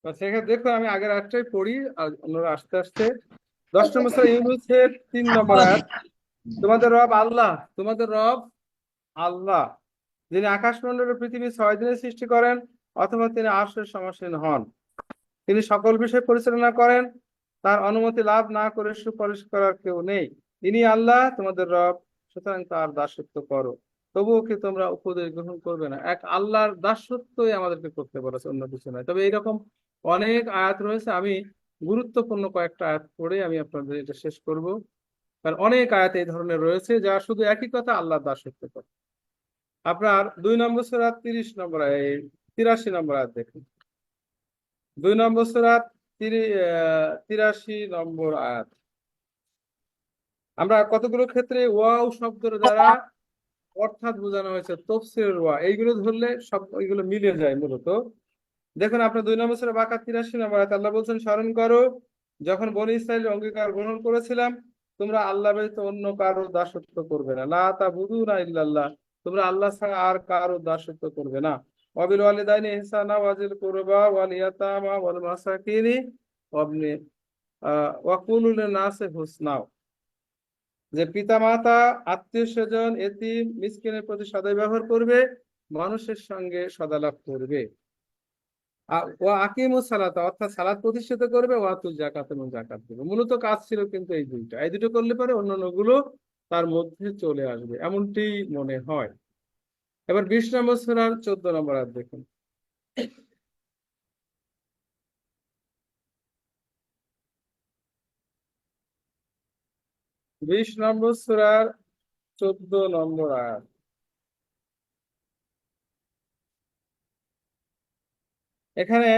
সেখানে দেখুন, আমি আগের আয়াতটাই পড়ি আর অন্যরা আস্তে আস্তে। 10 নম্বর সূরা ইউনূসের 3 নম্বর আয়াত। তোমাদের রব আল্লাহ, তোমাদের রব আল্লাহ, যিনি আকাশমণ্ডল ও পৃথিবী 6 দিনে সৃষ্টি করেন, অথবা তিনি আরশের সমাসীন হন। তিনি সকল বিষয় পরিচালনা করেন, তার অনুমতি লাভ না করে সুপারিশ করার কেউ নেই। তিনি আল্লাহ তোমাদের রব, সুতরাং তার দাসত্ব করো। তবুও কি তোমরা উপদেশ গ্রহণ করবে না? এক আল্লাহর দাসত্বই আমাদেরকে করতে বলেছে, অন্য কিছু নয়। তবে এইরকম অনেক আয়াত রয়েছে। আমি গুরুত্বপূর্ণ কয়েকটা আয়াত পড়ে আমি আপনাদের এটা শেষ করব। কারণ অনেক আয়াত এই ধরনের রয়েছে যা শুধু একই কথা, আল্লাহর দাসত্ব করে। আপনার 2 নম্বর সূরা 30 নম্বর 83 নম্বর আয়াত দেখুন। 2 নম্বর সূরা 83 নম্বর আয়াত। আমরা কতগুলো ক্ষেত্রে ওয়াও শব্দের দ্বারা অর্থাৎ বোঝানো হয়েছে, তফসিরের ওয়া, এইগুলো ধরলে সব এইগুলো মিলে যায় মূলত। দেখুন, আপনার 2 নম্বর সূরা বাকারা 83 নম্বর আয়াত আল্লাহ বলছেন, স্মরণ করো যখন বনী ইসরাইলের অঙ্গীকার গ্রহণ করেছিলাম, তোমরা আল্লাহ ব্যতীত অন্য কারো দাসত্ব করবে না। লা তা'বুদুনা ইল্লাল্লাহ, তোমরা আল্লাহ ছাড়া আর কারো দাসত্ব করবে না। ওয়াবিল ওয়ালিদাইনি ইহসানা ওয়াজিল কুরবা ওয়াল ইয়াতামা ওয়াল মাসাকিনি ওয়াবনি ওয়াকুলু লিন-নাসি হুসনা, যে পিতা মাতা, আত্মীয় স্বজন, এতিম, মিসকিনের প্রতি সদয় ব্যবহার করবে, মানুষের সঙ্গে সদালাপ করবে। ওয়া আকিমুস সালাতা, অর্থাৎ সালাত প্রতিষ্ঠিত করবে, ওয়াতুল যাকাত, এবং যাকাত দেবে। মূলত কাজ ছিল কিন্তু এই দুইটা। এই দুটো করলে পরে অন্যান্য গুলো তার মধ্যে চলে আসবে, এমনটি মনে হয়। এবার 20 নম্বর সূরার 14 নম্বর আয়াত দেখুন। 20 নম্বর সূরার 14 নম্বর আয়াত। এখানে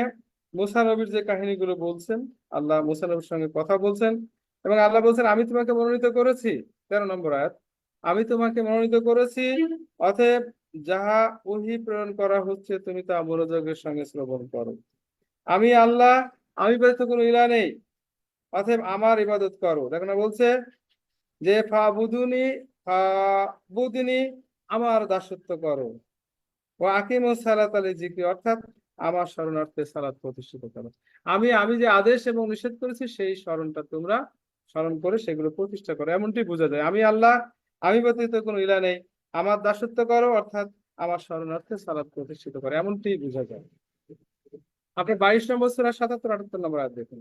মুসা নবীর যে কাহিনীগুলো বলছেন, আল্লাহ মুসা নবীর সঙ্গে কথা বলছেন, এবং আল্লাহ বলছেন, আমি তোমাকে মনোনীত করেছি। 13 নম্বর আয়াত। আমি তোমাকে মনোনীত করেছি, অতএব যাহা ওহী প্রেরণ করা হচ্ছে তুমি তা মনোযোগের সঙ্গে শ্রবণ করো। আমি আল্লাহ, আমি ব্যতীত কোনো ইলাহ নেই, অতএব আমার ইবাদত করো। দেখো না, বলছে যে ফাবুদিনি, আমার দাসত্ব করো। ও আকিমুস সালাত আলি যিকরি, অর্থাৎ আমার শরণার্থে সালাত প্রতিষ্ঠিত করো। আমি আমি যে আদেশ এবং নিষেধ করেছি সেই স্মরণটা তোমরা স্মরণ করে সেগুলো প্রতিষ্ঠা করো, এমনটি বোঝা যায়। আমি আল্লাহ, আমি ব্যতীত কোনো ইলা নেই, আমার দাসত্ব করো, অর্থাৎ আমার শরণার্থে সালাত প্রতিষ্ঠিত করো, এমনটি বোঝা যায়। আপনি 22 নম্বর সূরা 77 78 নম্বর আয়াত দেখুন।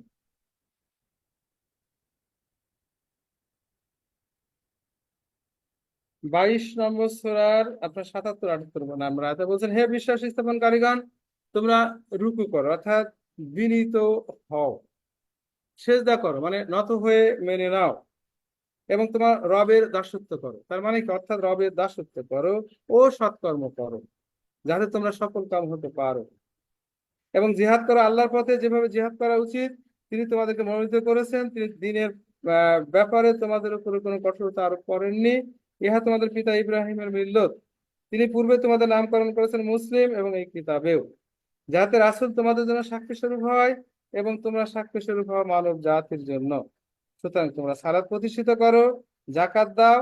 22 নম্বর সূরার আপনার 77 78 নম্বর আয়াতে বলছেন, হে বিশ্বাস স্থাপনকারীগণ, তোমরা রুকু করো, অর্থাৎ বিনীত হও, সেজদা করো মানে নত হয়ে মেনে নাও, এবং তোমার রবের দাসত্ব করো। তার মানে কি? অর্থাৎ রবের দাসত্ব করো ও সৎকর্ম করো, যাতে তোমরা সফল কাম হতে পারো। এবং জিহাদ করো আল্লাহর পথে, যেভাবে জিহাদ করা উচিত তিনি তোমাদেরকে মনোনীত করেছেন। তিনি দ্বীনের ব্যাপারে তোমাদের উপরে কোনো কঠোরতা আরোপ করেননি। ইহা তোমাদের পিতা ইব্রাহিমের মিল্লত। তিনি পূর্বে তোমাদের নামকরণ করেছেন মুসলিম, এবং এই কিতাবেও, যাতে রাসূল তোমাদের জন্য সাক্ষী স্বরূপ হয়, এবং তোমরা সাক্ষী স্বরূপ হও মানব জাতির জন্য। সুতরাং তোমরা সালাত প্রতিষ্ঠিত করো, যাকাত দাও,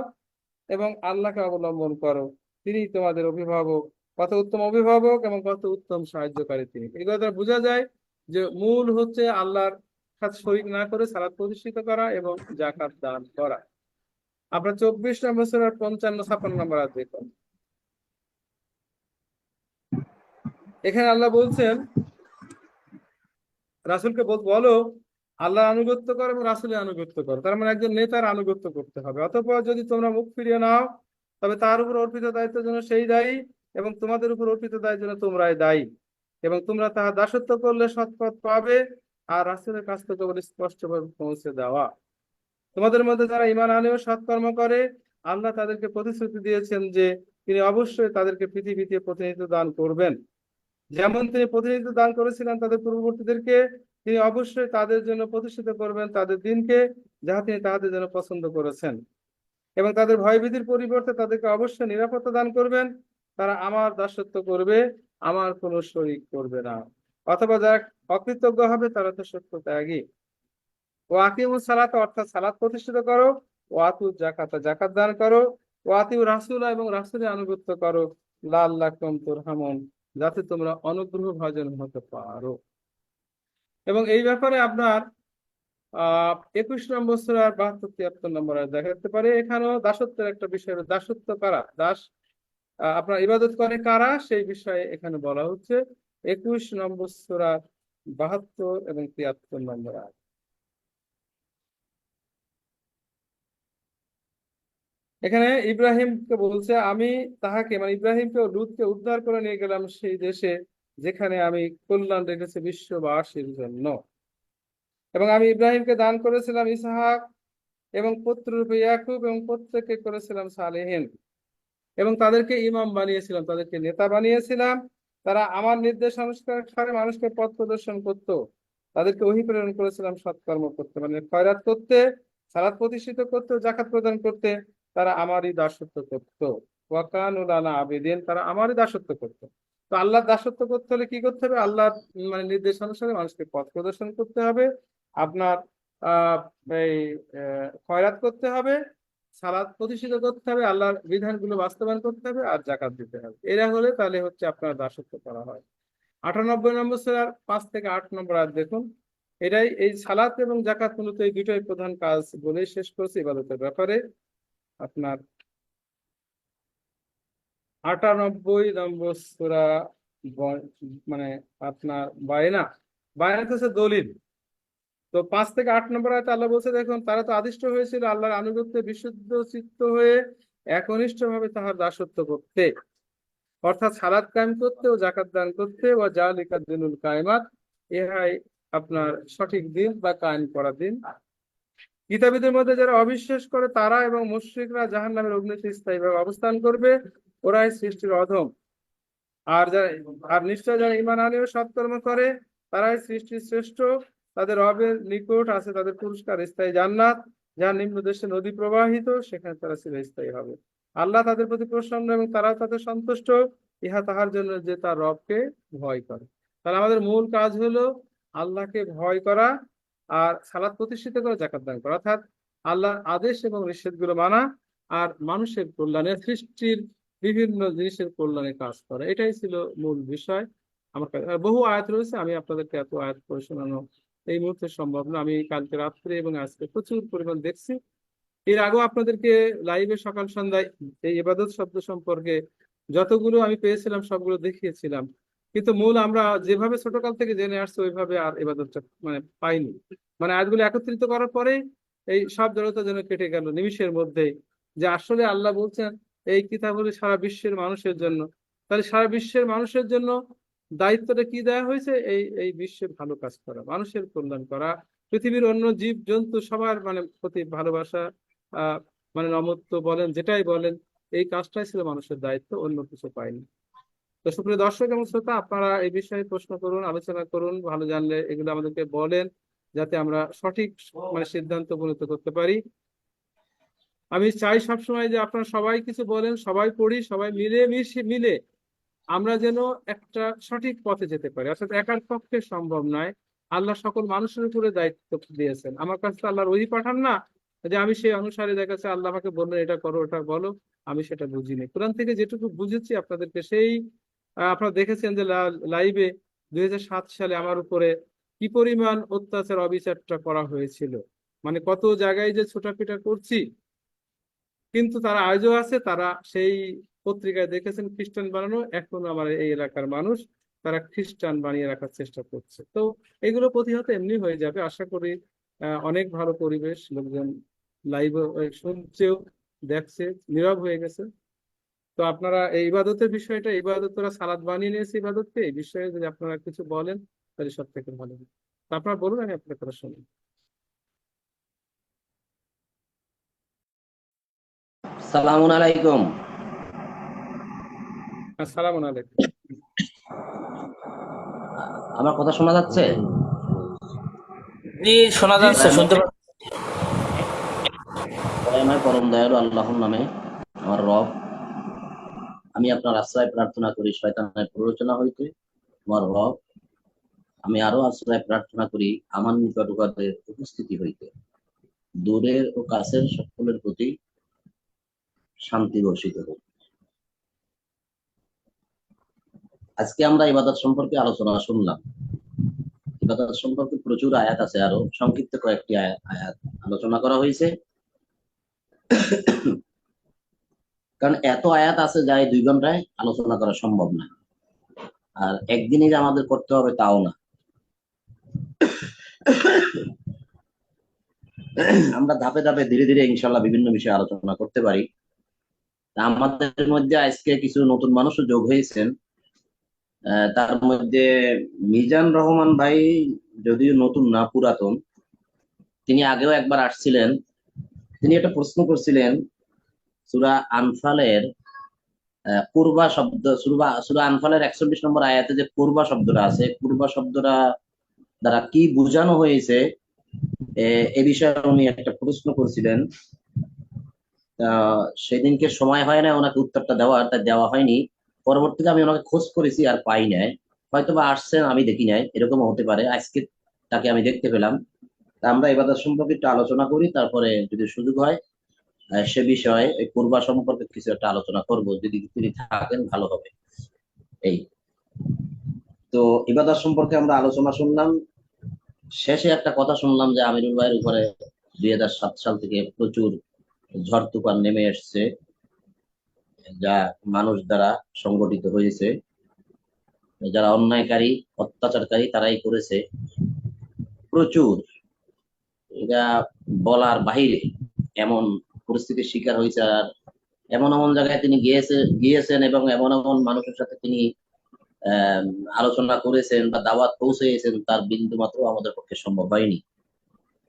এবং আল্লাহকে অবলম্বন করো। তিনি তোমাদের অভিভাবক, কত উত্তম অভিভাবক এবং কত উত্তম সাহায্যকারী তিনি। এই কথা বোঝা যায় যে মূল হচ্ছে আল্লাহর সাথে শরীক না করে সালাত প্রতিষ্ঠিত করা এবং যাকাত দান করা। আপনার 24 নম্বর সূরার 55 56 নম্বর আয়াত দেখুন। এখানে আল্লাহ বলছেন, রাসূলকে বলো, আল্লাহ আনুগত্য করো এবং রাসূলের আনুগত্য করো। তার মানে একজন নেতার আনুগত্য করতে হবে। অতঃপর যদি তোমরা মুখ ফিরিয়ে নাও, তবে তার উপর অর্পিত দায়িত্বের জন্য সেই দায়ী, এবং তোমাদের উপর অর্পিত দায়ের জন্য তোমরাই দায়ী। এবং তোমরা তাহার দাসত্ব করলে সৎপথ পাবে, আর রাসূলের কাছ থেকে বলে স্পষ্টভাবে পৌঁছে দেওয়া। তোমাদের মধ্যে যারা ঈমান আনে ও সৎকর্ম করে, আল্লাহ তাদেরকে প্রতিশ্রুতি দিয়েছেন যে তিনি অবশ্যই তাদেরকে পৃথিবীতে প্রতিনিধিত্ব দান করবেন। যেমন তিনি প্রতিনিধিত্ব দান করেছিলেন তাদের পূর্ববর্তীদেরকে, তিনি অবশ্যই তাদের জন্য প্রতিষ্ঠিত করবেন তাদের দিনকে, যাহা তিনি তাদের জন্য পছন্দ করেছেন। এবং তাদের ভয়ভীতির পরিবর্তে তাদেরকে অবশ্যই নিরাপত্তা দান করবেন। তারা আমার দাসত্ব করবে, আমার কোনো শরীক করবে না। অথবা যারা অকৃতজ্ঞ হবে তারা তো সত্য ত্যাগী। ও আকিমুস সালাত, অর্থাৎ সালাত প্রতিষ্ঠিত করো, ও আতু জাকাত, জাকাত দান করো, ও আতিউ রাসূল, এবং রাসূলের আনুগত্য করো, লাআল্লাকুম তুরহামুন, যাতে তোমরা অনুগ্রহ ভাজন হতে পারো। এবং এই ব্যাপারে আপনার 21 নম্বর সূরার 72-73 নম্বর আয়াত দেখা যেতে পারে। এখানেও দাসত্বের একটা বিষয়, দাসত্ব কারা, দাস আপনার ইবাদত করে কারা, সেই বিষয়ে এখানে বলা হচ্ছে 21 নম্বর সূরার 72 এবং 73 নম্বর আয়াত। এখানে ইব্রাহিমকে বলছে, আমি তাহাকে মানে ইব্রাহিমকে ও লূতকে উদ্ধার করে নিয়ে গেলাম সেই দেশে যেখানে আমি কল্যাণ রেখেছি বিশ্ববাসীর জন্য, এবং আমি ইব্রাহিমকে দান করেছিলাম ইসহাক এবং পুত্ররূপে ইয়াকুব, এবং প্রত্যেককে করেছিলাম সালেহীন, এবং তাদেরকে ইমাম বানিয়েছিলাম, তাদেরকে নেতা বানিয়েছিলাম। তারা আমার নির্দেশানুসারে মানুষকে পথ প্রদর্শন করত। তাদেরকে ওহী প্রেরণ করেছিলাম সৎকর্ম করতে, মানে খয়রাত করতে, সালাত প্রতিষ্ঠিত করতে, জাকাত প্রদান করতে। তারা আমারই দাসত্ব করত। ওয়াকানু লানা আবিদিন, তারা আমারই দাসত্ব করত। তো আল্লাহর দাসত্ব করতে হলে কি করতে হবে? আল্লাহর মানে নির্দেশানুসারে মানুষকে পথ প্রদর্শন করতে হবে। আপনার আহ এই খয়রাত করতে হবে, সালাত প্রতিষ্ঠিত করতে হবে, আল্লাহর বিধানগুলো বাস্তবায়ন করতে হবে, আর জাকাত দিতে হবে। এরা হলে তাহলে হচ্ছে আপনার দাসত্ব করা হয়। 98 নম্বর সূরার 5 থেকে 8 নম্বর আয়াত দেখুন। এটাই, এই সালাত এবং জাকাত মূলত এই দুটোই প্রধান কাজ বলে শেষ করেছে ইবাদতের ব্যাপারে। আপনার 98 নম্বর সূরা মানে আপনার বায়না, বায়না হচ্ছে দলিল। তো 5 থেকে 8 নম্বর আয়াতে আল্লাহ বলছে, দেখুন তারা তো আদিষ্ট হয়েছিল আল্লাহর আনুগত্যে বিশুদ্ধ চিত্ত হয়ে একনিষ্ঠ ভাবে তাহার দাসত্ব করতে, অর্থাৎ সালাত কায়েম করতে ও জাকাত দান করতে, ও যালিকা দিনুল কায়েমাত, ইহাই আপনার সঠিক দিন বা কায়েম করা দিন। কিতাবীদের মধ্যে যারা অবিশ্বাস করে তারা এবং মুশরিকরা জাহান্নামের অগ্নিতে স্থায়ীভাবে অবস্থান করবে, ওরাই সৃষ্টির অধম। আর যারা, আর নিশ্চয় যারা ঈমান আনে ও সৎকর্ম করে তারাই সৃষ্টির শ্রেষ্ঠ। তাদের রবের নিকট আছে তাদের পুরস্কার, স্থায়ী জান্নাত, যার নিম্ন দেশে নদী প্রবাহিত, সেখানে তারা চিরস্থায়ী হবে। আল্লাহ তাদের প্রতি প্রসন্ন এবং তারা তাদের সন্তুষ্ট, ইহা তাহার জন্য যে তার রবকে ভয় করে। তাহলে আমাদের মূল কাজ হলো আল্লাহকে ভয় করা, আর সালাত প্রতিষ্ঠিত করা, জাকাত দান করা, অর্থাৎ আল্লাহর আদেশ এবং নিষেধগুলো মানা, আর মানুষের কল্যাণে, সৃষ্টির বিভিন্ন জিনিসের কল্যাণে কাজ করা। এটাই ছিল মূল বিষয় আমার কাছে। আর বহু আয়াত রয়েছে, আমি আপনাদেরকে এত আয়াত পড়ে শোনানো এই মুহূর্তে সম্ভব না। আমি কালকে রাত্রে এবং আজকে প্রচুর পরিমাণ দেখছি। এর আগেও আপনাদেরকে লাইভে সকাল সন্ধ্যায় এই ইবাদত শব্দ সম্পর্কে যতগুলো আমি পেয়েছিলাম সবগুলো দেখিয়েছিলাম, কিন্তু মূল আমরা যেভাবে ছোটকাল থেকে জেনে আসছি ওইভাবে আর ইবাদতটা মানে পাইনি। মানে আয়াতগুলো একত্রিত করার পরে এই সব জড়তা যেন কেটে গেল নিমিষের মধ্যে, যে আসলে আল্লাহ বলছেন এই কিতাব হলো সারা বিশ্বের মানুষের জন্য। তাহলে সারা বিশ্বের মানুষের জন্য দায়িত্বটা কি দেওয়া হয়েছে? এই এই বিশ্বের ভালো কাজ করা, মানুষের কল্যাণ করা, পৃথিবীর অন্য জীব জন্তু সবার মানে প্রতি ভালোবাসা, আহ মানে নমত্ব বলেন, যেটাই বলেন, এই কাজটাই ছিল মানুষের দায়িত্ব, অন্য কিছু পায়নি। তো সুপ্রিয় দর্শক এবং শ্রোতা, আপনারা এই বিষয়ে প্রশ্ন করুন, আলোচনা করুন, ভালো জানলে এগুলো আমাদেরকে বলেন, যাতে আমরা সঠিক মানে সিদ্ধান্ত উপনীত করতে পারি। আমি চাই সবসময় যে আপনারা সবাই কিছু বলেন, সবাই পড়ি, সবাই মিলে মিলে আমরা যেন একটা সঠিক পথে যেতে পারি। অর্থাৎ একার পক্ষে সম্ভব নয়। আল্লাহ সকল মানুষের উপরে দায়িত্ব দিয়েছেন। আমার কাছে আল্লাহর ওহী পাঠান না যে আমি সেই অনুসারে দেখা যাচ্ছে আল্লাহ আমাকে বললেন এটা করো ওটা বলো, আমি সেটা বুঝিনি। কোরআন থেকে যেটুকু বুঝেছি আপনাদেরকে সেই আপনারা দেখেছেন যে লাইভে 2007 সালে আমার উপরে কি পরিমাণ অত্যাচার অবিচারটা করা হয়েছিল, মানে কত জায়গায় যে ছোটাপিটা করছি। কিন্তু তারা আজও আছে, তারা সেই পত্রিকায় দেখেছেন খ্রিস্টান বানানো, এখনো আমার এই এলাকার মানুষ তারা খ্রিস্টান বানিয়ে রাখার চেষ্টা করছে। তো এগুলো প্রতিহত এমনি হয়ে যাবে আশা করি। অনেক ভালো পরিবেশ, লোকজন লাইভ শুনছেও, দেখছে, নীরব হয়ে গেছে। তো আপনারা এই ইবাদতের বিষয়টা, ইবাদত তোরা সালাদ বানিয়ে নিয়েছে ইবাদতকে, এই বিষয়ে যদি আপনারা কিছু বলেন তাহলে সব থেকে ভালো হবে। তো আপনারা বলুন, আমি আপনার কথা শুনি। সালামুন আলাইকুম। আসসালামু আলাইকুম। আমার কথা শোনা যাচ্ছে? জি, শোনা যাচ্ছে, শুনতে পাচ্ছি। আমার পরম দয়ালু আল্লাহর নামে, আমার রব, আমি আপনার আশ্রয় প্রার্থনা করি শয়তানের প্ররোচনা হইতে। আমার রব, আমি আরো আশ্রয় প্রার্থনা করি আমার নিকটবর্তীদের উপস্থিতি হইতে। দূরের ও কাছের সকলের প্রতি শান্তি বর্ষিত হোক। আজকে আমরা ইবাদত সম্পর্কে আলোচনা শুনলাম। ইবাদত সম্পর্কে প্রচুর আয়াত আছে, আরো সংক্ষিপ্ত কয়েকটি আয়াত আলোচনা করা হয়েছে। কারণ এত আয়াত আছে যা এই 2 ঘন্টায় আলোচনা করা সম্ভব না, আর একদিনে যে আমাদের করতে হবে তাও না। আমরা ধাপে ধাপে ধীরে ধীরে ইনশাল্লাহ বিভিন্ন বিষয়ে আলোচনা করতে পারি। তা আমাদের মধ্যে আজকে কিছু নতুন মানুষও যোগ হয়েছেন। তার মধ্যে মিজান রহমান ভাই যদিও নতুন না, পুরাতন, তিনি আগেও একবার আসছিলেন। তিনি একটা প্রশ্ন করছিলেন, সূরা আনফালের কুরবা শব্দ, সূরা আনফালের 41 নম্বর আয়াতে যে কুরবা শব্দটা আছে, কুরবা শব্দটা দ্বারা কি বোঝানো হয়েছে, এ বিষয়ে উনি একটা প্রশ্ন করছিলেন। সেদিনকে সময় হয় না ওনাকে উত্তরটা দেওয়ার, তাই দেওয়া হয়নি। পরবর্তীতে আমি ওনাকে খোঁজ করেছি, আর পাই নাই। হয়তো বা আসছেন, আমি দেখি নাই, এরকমও হতে পারে। আজকে তাকে আমি দেখতে পেলাম। তা আমরা ইবাদত সম্পর্কে একটু আলোচনা করি, তারপরে যদি সুযোগ হয় সে বিষয়ে এই কুরবা সম্পর্কে কিছু একটা আলোচনা করব, যদি তিনি থাকেন ভালো হবে। এই তো ইবাদত সম্পর্কে আমরা আলোচনা শুনলাম। শেষে একটা কথা শুনলাম যে আমিরুল ভাইয়ের উপরে 2007 সাল থেকে প্রচুর ঝড় তুফান নেমে এসছে, যা মানুষ দ্বারা সংগঠিত হয়েছে। যারা অন্যায়কারী, অত্যাচারকারী, তারাই করেছে প্রচুর। এটা বলার বাহিরে এমন পরিস্থিতির শিকার হয়েছে। আর এমন এমন জায়গায় তিনি গিয়েছেন এবং এমন এমন মানুষের সাথে তিনি আহ আলোচনা করেছেন বা দাওয়াত পৌঁছেছেন, তার বিন্দু মাত্র আমাদের পক্ষে সম্ভব হয়নি।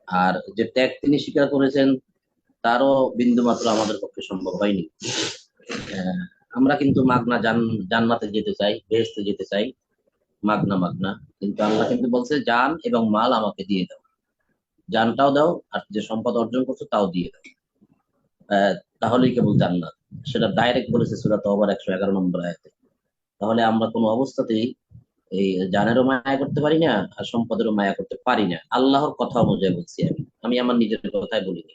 আর যে ত্যাগ তিনি স্বীকার করেছেন, তারও বিন্দু মাত্র আমাদের পক্ষে সম্ভব হয়নি। আমরা কিন্তু মাগনা জান্নাতে যেতে চাই, বেহেশতে যেতে চাই, মাগনা মাগনা। কিন্তু আল্লাহ কিন্তু বলছে জান এবং মাল আমাকে দিয়ে দাও, জানটাও দাও আর যে সম্পদ অর্জন করছো তাও দিয়ে দাও, তাহলেই কেবল জান্নাত। সেটা ডাইরেক্ট বলেছে সূরা তওবার 111 নম্বর আয়াতে। তাহলে আমরা কোনো অবস্থাতেই এই জানেরও মায়া করতে পারি না, আর সম্পদেরও মায়া করতে পারি না। আল্লাহর কথা অনুযায়ী বলছি, আমি আমার নিজের কথাই বলিনি।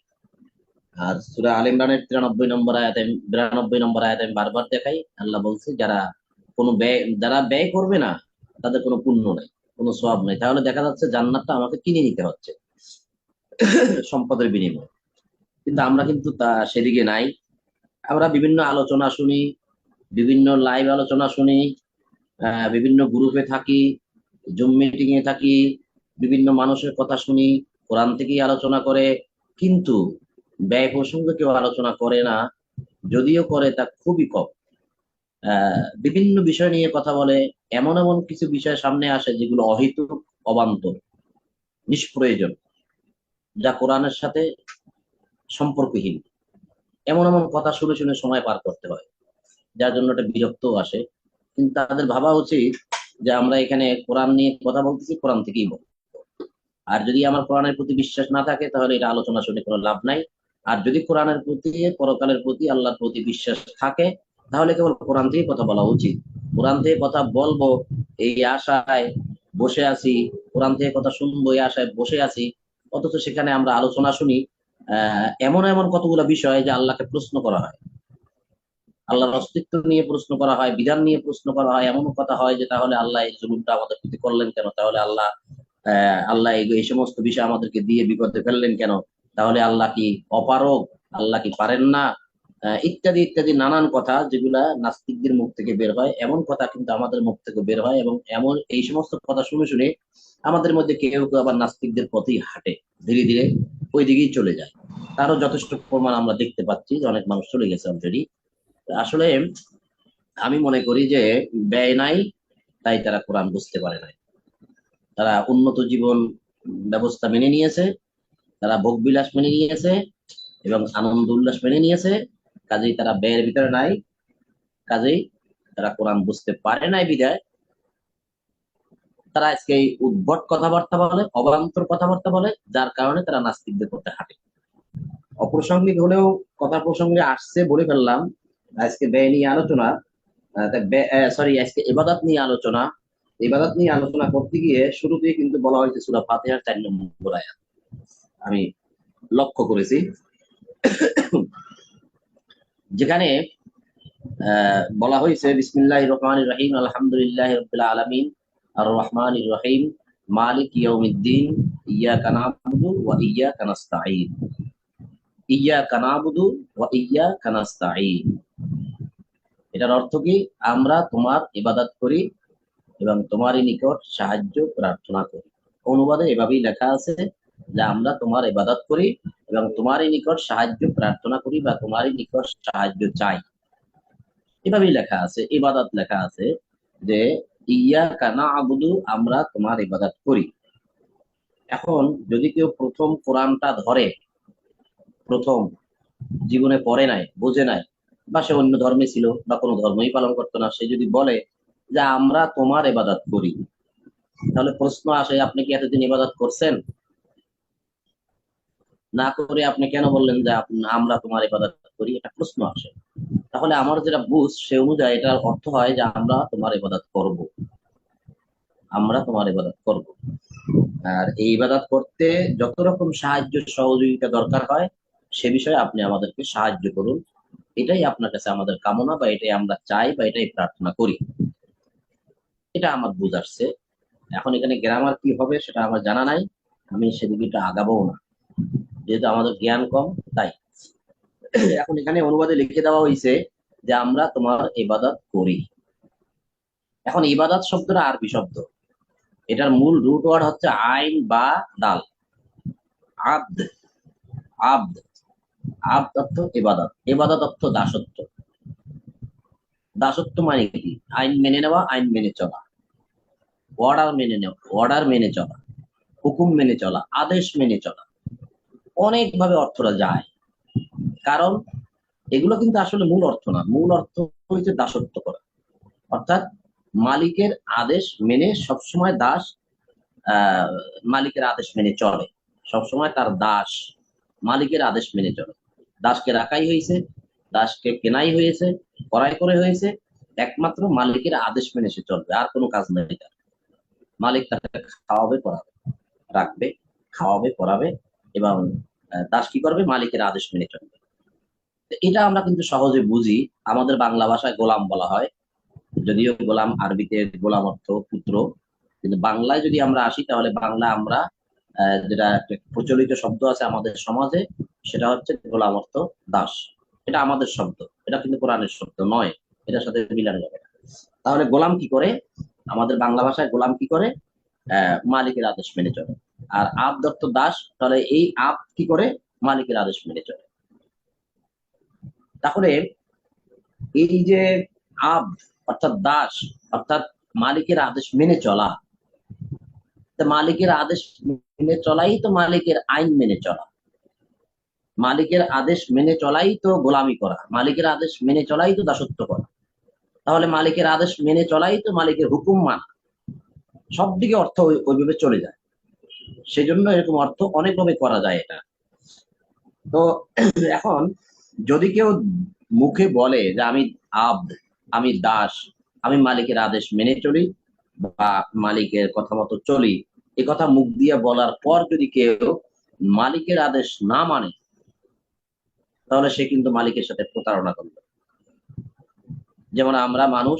আর সূরা আলে ইমরানের 93 নম্বর আয়াতে, 92 নম্বর আয়াতে আমি বারবার দেখাই, আল্লাহ বলছে যারা ব্যয় করবে না, তাদের কোনো পুণ্য নাই, কোনো সওয়াব নাই। তাহলে দেখা যাচ্ছে জান্নাতটা আমাকে কিনে নিতে হচ্ছে সম্পদের বিনিময়ে। কিন্তু আমরা কিন্তু তা সেদিকে নাই। আমরা বিভিন্ন আলোচনা শুনি, বিভিন্ন লাইভ আলোচনা শুনি, বিভিন্ন গ্রুপে থাকি, জুম মিটিং এ থাকি, বিভিন্ন মানুষের কথা শুনি, কোরআন থেকেই আলোচনা করে, কিন্তু ব্যয় প্রসঙ্গে কেউ আলোচনা করে না। যদিও করে তা খুবই কম। বিভিন্ন বিষয় নিয়ে কথা বলে, এমন এমন কিছু বিষয় সামনে আসে যেগুলো অহেতুক, অবান্তর, নিষ্প্রয়োজন, যা কোরআনের সাথে সম্পর্কহীন। এমন এমন কথা শুনে শুনে সময় পার করতে হয়, যার জন্য একটা বিরক্ত আসে। কিন্তু তাদের ভাবা উচিত যে আমরা এখানে কোরআন নিয়ে কথা বলতেছি, কোরআন থেকেই বল। আর যদি আমার কোরআনের প্রতি বিশ্বাস না থাকে, তাহলে এটা আলোচনা শুনে কোনো লাভ নাই। আর যদি কোরআনের প্রতি, পরকালের প্রতি, আল্লাহর প্রতি বিশ্বাস থাকে, তাহলে কেবল কোরআন থেকে কথা বলা উচিত। কোরআন থেকে কথা বলবো এই আশায় বসে আছি, কোরআন থেকে কথা শুনবো এই আশায় বসে আছি, অথচ সেখানে আমরা আলোচনা শুনি এমন এমন কতগুলো বিষয় যে আল্লাহকে প্রশ্ন করা হয়, আল্লাহর অস্তিত্ব নিয়ে প্রশ্ন করা হয়, বিধান নিয়ে প্রশ্ন করা হয়। এমন কথা হয় যে তাহলে আল্লাহ এই জুলুমটা আমাদের প্রতি করলেন কেন? তাহলে আল্লাহ এই সমস্ত বিষয় আমাদেরকে দিয়ে বিপদে ফেললেন কেন? তাহলে আল্লাহ কি অপারগ? আল্লাহ কি পারেন না? ইত্যাদি ইত্যাদি নানান কথা, যেগুলা নাস্তিকদের মুখ থেকে বের হয়। এমন কথা কিন্তু আমাদের মুখ থেকে বের হয়, এবং এমন এই সমস্ত কথা শুনে শুনে আমাদের মধ্যে কেউ কেউ আবার নাস্তিকদের পথেই হাঁটে, ধীরে ধীরে ওই দিকেই চলে যায়। তারও যথেষ্ট প্রমাণ আমরা দেখতে পাচ্ছি যে অনেক মানুষ চলে গেছে অলরেডি। আসলে আমি মনে করি যে ব্যয় নাই, তাই তারা কোরআন বুঝতে পারে নাই। তারা উন্নত জীবন ব্যবস্থা মেনে নিয়েছে, তারা ভোগ বিলাস মেনে নিয়েছে এবং আনন্দ উল্লাস মেনে নিয়েছে। কাজেই তারা ব্যয়ের ভিতরে নাই, কাজেই তারা কোরআন বুঝতে পারে নাই। বিদায় তারা আজকে এই উদ্ভট কথাবার্তা বলে, অবান্তর কথাবার্তা বলে, যার কারণে তারা নাস্তিকদের পথে হাঁটে। অপ্রাসঙ্গিক হলেও কথা প্রসঙ্গে আসছে বলে ফেললাম। আজকে ব্যয় নিয়ে আলোচনা, সরি, আজকে ইবাদত নিয়ে আলোচনা। ইবাদত নিয়ে আলোচনা করতে গিয়ে শুরুতেই কিন্তু বলা হয়েছে সূরা ফাতিহার 4 নম্বর আয়াত, আমি লক্ষ্য করেছি, যেখানে বলা হয়েছে বিসমিল্লাহির রহমানির রহিম আলহামদুলিল্লাহি রাব্বিল আলামিন আর রহমানির রহিম মালিক ইয়াউমিদ্দিন, ইয়াকা না'বুদু ওয়া ইয়াকা নাস্তাঈন। ইয়াকা না'বুদু ওয়া ইয়াকা নাস্তাঈন, এটার অর্থ কি? আমরা তোমার ইবাদত করি এবং তোমারই নিকট সাহায্য প্রার্থনা করি। অনুবাদে এভাবেই লেখা আছে যে আমরা তোমার ইবাদত করি এবং তোমারই নিকট সাহায্য প্রার্থনা করি বা তোমারই নিকট সাহায্য চাই। এভাবেই লেখা আছে, ইবাদত লেখা আছে যে ইয়াকা না'বুদু, আমরা তোমার ইবাদত করি। এখন যদি কেউ প্রথম কোরআনটা ধরে, প্রথম জীবনে পড়ে নাই, বোঝে নাই, বা সে অন্য ধর্মে ছিল বা কোনো ধর্মই পালন করতো না, সে যদি বলে যে আমরা তোমার ইবাদত করি, তাহলে প্রশ্ন আসে, আপনি কি এতদিন ইবাদত করছেন? না করে আপনি কেন বললেন যে আমরা তোমার ইবাদত করি? এটা প্রশ্ন আসে। তাহলে আমার যেটা বুঝ, সে অনুযায়ী এটার অর্থ হয় যে আমরা তোমার ইবাদত করব, আমরা তোমার ইবাদত করব। আর এই ইবাদত করতে যত রকম সাহায্য সহযোগিতা দরকার হয়, সে বিষয়ে আপনি আমাদেরকে সাহায্য করুন। এটাই আপনার কাছে আমাদের কামনা, বা এটাই আমরা চাই, বা এটাই প্রার্থনা করি। এটা আমার বুঝ আসছে। এখন এখানে গ্রামার কি হবে সেটা আমার জানা নাই, আমি সেদিকে একটু আগাবো না, যেহেতু আমাদের জ্ঞান কম তাই। এখন এখানে অনুবাদে লিখে দেওয়া হয়েছে যে আমরা তোমার ইবাদত করি। এখন ইবাদত শব্দটা আরবি শব্দ, এটার মূল রুট ওয়ার্ড হচ্ছে আইন বা দাল। আব্দ, আব্দ, আব্দ অর্থ ইবাদত, ইবাদত অর্থ দাসত্ব। দাসত্ব মানে কি? আইন মেনে নেওয়া, আইন মেনে চলা, অর্ডার মেনে নেওয়া, অর্ডার মেনে চলা, হুকুম মেনে চলা, আদেশ মেনে চলা। অনেক ভাবে অর্থটা যায়, কারণ এগুলো কিন্তু আসলে মূল অর্থ না। মূল অর্থ হচ্ছে দাসত্ব করা, অর্থাৎ মালিকের আদেশ মেনে সবসময় দাস, আহ মালিকের আদেশ মেনে চলে, সবসময় তার দাস, মালিকের আদেশ মেনে চলে। দাসকে রাখাই হয়েছে, দাসকে কেনাই হয়েছে, ক্রয় করে হয়েছে, একমাত্র মালিকের আদেশ মেনে সে চলবে, আর কোনো কাজ নেই তার। মালিক তাকে খাওয়াবে পড়াবে, রাখবে, খাওয়াবে পড়াবে, এবং দাস কি করবে? মালিকের আদেশ মেনে চলবে। এটা আমরা কিন্তু সহজে বুঝি। আমাদের বাংলা ভাষায় গোলাম বলা হয়, যদিও গোলাম আরবিতে গোলাম অর্থ পুত্র, কিন্তু বাংলায় যদি আমরা আসি, তাহলে বাংলা আমরা যেটা একটা প্রচলিত শব্দ আছে আমাদের সমাজে, সেটা হচ্ছে গোলাম অর্থ দাস। এটা আমাদের শব্দ, এটা কিন্তু কোরআনের শব্দ নয়, এটার সাথে মিলানো যাবে না। তাহলে গোলাম কি করে? আমাদের বাংলা ভাষায় গোলাম কি করে? মালিকের আদেশ মেনে চলে। আর আব দত্ত দাস, তাহলে এই আব কি করে? মালিকের আদেশ মেনে চলে। তাহলে এই যে আব অর্থাৎ দাস, অর্থাৎ মালিকের আদেশ মেনে চলা, মালিকের আদেশ মেনে চলাই তো মালিকের আইন মেনে চলা, মালিকের আদেশ মেনে চলাই তো গোলামি করা, মালিকের আদেশ মেনে চলাই তো দাসত্ব করা। তাহলে মালিকের আদেশ মেনে চলাই তো মালিকের হুকুম মানা। সব দিকে অর্থ ওইভাবে চলে যায়, সেজন্য এরকম অর্থ অনেকভাবে করা যায় এটা। তো এখন যদি কেউ মুখে বলে যে আমি আব্দ, আমি দাস, আমি মালিকের আদেশ মেনে চলি বা মালিকের কথা মতো চলি, এ কথা মুখ দিয়ে বলার পর যদি কেউ মালিকের আদেশ না মানে, তাহলে সে কিন্তু মালিকের সাথে প্রতারণা করবে। যেমন আমরা মানুষ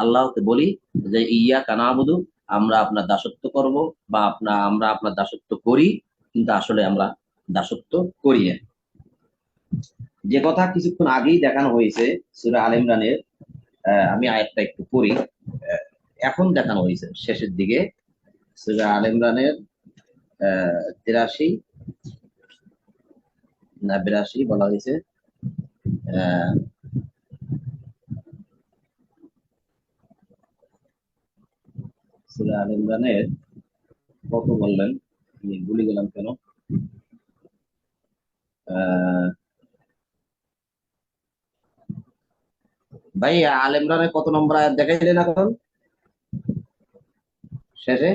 আল্লাহকে বলি যে ইয়াকা না'বুদু, আমরা আপনার দাসত্ব করব, বা আমরা আপনার দাসত্ব করি, কিন্তু আসলে আমরা দাসত্ব করি না। যে কথা কিছুক্ষণ আগেই দেখানো হয়েছে সূরা আল ইমরানের, আমি আয়াতটা একটু পড়ি। এখন দেখানো হয়েছে শেষের দিকে সূরা আল ইমরানের 83 না 82 বলা হয়েছে। সূরা আল ইমরানের কত বললেন, আমি ভুলে গেলাম কেন। ভাই আল ইমরানের কত নম্বর আয়াত দেখাইলেন এখন শেষে?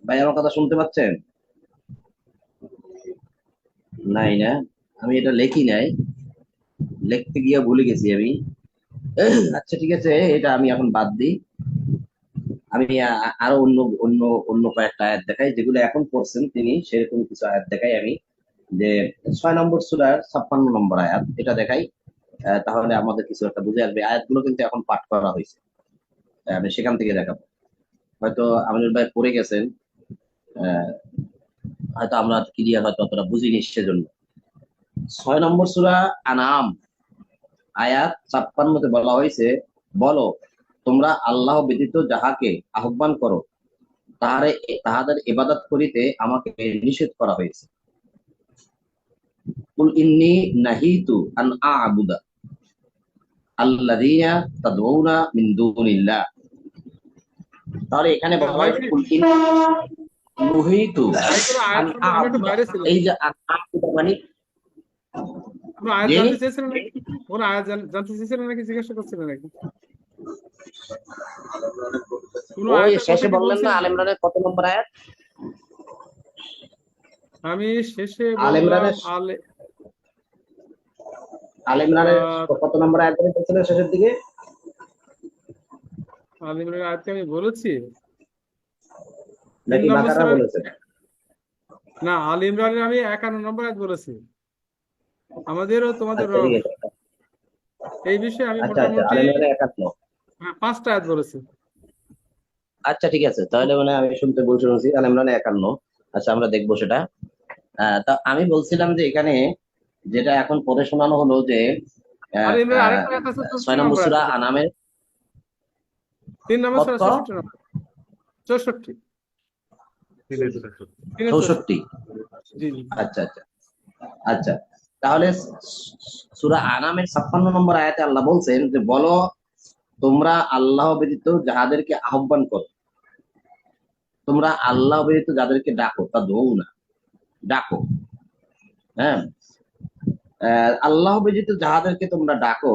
ভাই আমার কথা শুনতে পাচ্ছেন? নাই না, আমি এটা লেখি নাই, লিখতে গিয়ে ভুলে গেছি আমি। আচ্ছা ঠিক আছে, এটা আমি এখন বাদ দিই। আমি আরো অন্য অন্য অন্য কয়েকটা আয়াত দেখাই, যেগুলো এখন পড়ছেন তিনি, সেরকম কিছু আয়াত দেখাই আমি। যে 6 নম্বর সূরার 56 নম্বর আয়াত, এটা দেখাই। তাহলে আমাদের কিছু একটা বুঝে আসবে। আয়াতগুলো কিন্তু এখন পাঠ করা হয়েছে, আমি সেখান থেকে দেখাবো। হয়তো আমিনুল ভাই পড়ে গেছেন, আহ, হয়তো আমরা ক্লিয়ার হয়তো অতটা বুঝিনি সেজন্য। 6 নম্বর সূরা আনাম আয়াত 56-তে বলা হয়েছে, বলো তোমরা আল্লাহ ব্যতীত যাহাকে আহ্বান করো তাহাদের ইবাদত করিতে আমাকে নিষেধ করা হয়েছে। কুল ইন্নী নাহিতু আন আ'বুদা আল্লাযীনা তাদউনা মিন দুনিল্লাহ। তাহলে এখানে হ্যাঁ, বলা ভাই হয়েছে কুল ইন্নী নুহিতু ভাই কোনো আয়াত আন শুনবেন? আমি একটু আ'বুদা। বাইরে ছিলাম। এই যে আন আ'বুদা মানে কোনো আয়াত যে জানতে চেয়েছিলেন নাকি? কোনো আয়াত জানতে চেয়েছিলেন নাকি, জিজ্ঞাসা করছিলেন নাকি? কোনো ওই আয়াতের কথা শেষে কি বললেন না বলছিলেন? আল ইমরানের কত নম্বর আয়াত? আমি শেষে আল বললাম ইমরানের আলে আল ইমরানের আহ কত নম্বর আয়াত বলছিলেন শেষের দিকে? আলে ইমরানের আয়াতকে আমি বলেছি তিন নাকি নম্বর বাকারা সূরার। বলেছেন? না, আলে ইমরানের আমি 51 নম্বর আয়াত বলেছি, আমাদের ও তোমাদের আচ্ছা ঠিক রব। আছে। এই বিষয়ে আমি আচ্ছা আচ্ছা, মোটামুটি আল ইমরানের 51। 5টা আয়াত বলেছি। আচ্ছা ঠিক আছে, তাহলে মানে আমি শুনতে ভুল শুনছি, আল ইমরানের 51। আচ্ছা আমরা দেখবো সেটা। তা আমি বলছিলাম যে এখানে যেটা এখন পড়ে শোনানো হলো যে আলে আহ, ইমরানের আহ, আরেকটা আয়াত আছে, 64 ছয় নম্বর নম্বর আয়াত সূরা আছে। আনামের 3 নম্বর সূরা কত? 64 নম্বর। 64। 64। 64। জি জি। আচ্ছা আচ্ছা আচ্ছা, তাহলে সূরা আনামের 56 নম্বর আয়াতে আল্লাহ বলছেন যে বলো তোমরা আল্লাহ ব্যতীত যাহাদেরকে আহ্বান করো, তোমরা আল্লাহ ব্যতীত যাদেরকে ডাকো তা দৌ না, ডাকো। হ্যাঁ, আল্লাহ ব্যতীত যাহাদেরকে তোমরা ডাকো